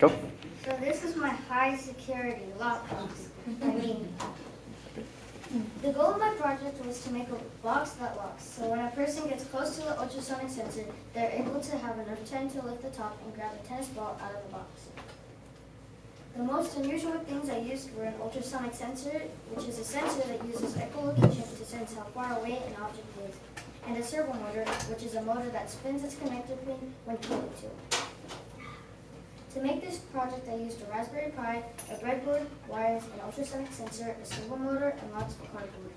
Go. So this is my high security lock box. The goal of my project was to make a box that locks, so when a person gets close to the ultrasonic sensor, they're able to have enough time to lift the top and grab a tennis ball out of the box. The most unusual things I used were an ultrasonic sensor, which is a sensor that uses echolocation to sense how far away an object is, and a servo motor, which is a motor that spins its connector pin when connected to it. To make this project, I used a Raspberry Pi, a breadboard, wires, an ultrasonic sensor, a servo motor, and lots of cardboard.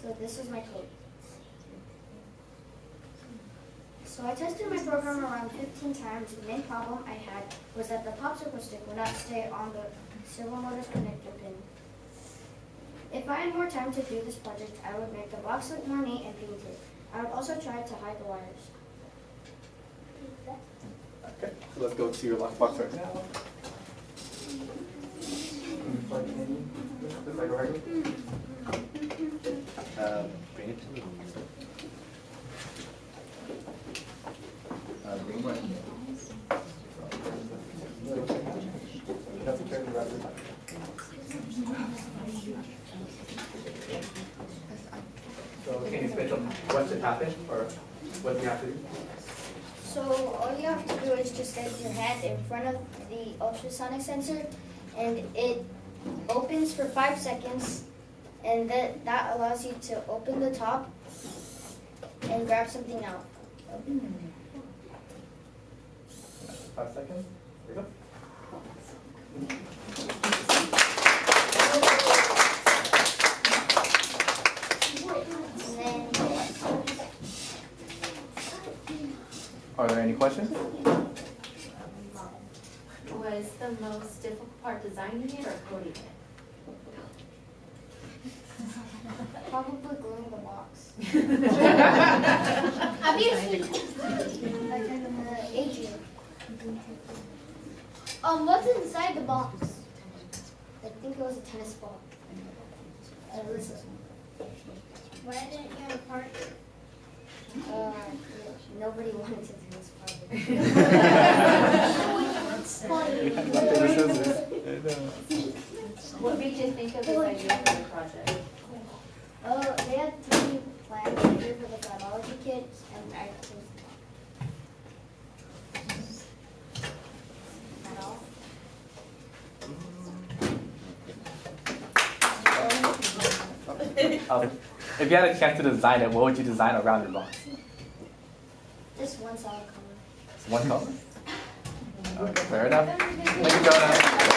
So this is my code. So I tested my program around 15 times. The main problem I had was that the popsicle stick would not stay on the servo motor's connector pin. If I had more time to do this project, I would make the box look more neat and paint it. I would also try to hide the wires. Okay, so let's go to your lockbox right now. Bring it to me. Bring right here. So can you explain what should happen or what you have to do? So all you have to do is just get your hand in front of the ultrasonic sensor, and it opens for 5 seconds, and that allows you to open the top and grab something out. 5 seconds. Here we go. Are there any questions? Was the most difficult part designing it or coding it? Probably gluing the box. Obviously. Like in the Adrian. What's inside the box? I think it was a tennis ball. Why didn't you have a part? Nobody wanted to do this project. What made you think of this idea for the project? Oh, they had 3 plans here for the biology kids, and I just at all. If you had a chance to design it, what would you design around your box? Just one solid color. One color? Okay, fair enough. Thank you, Jonah.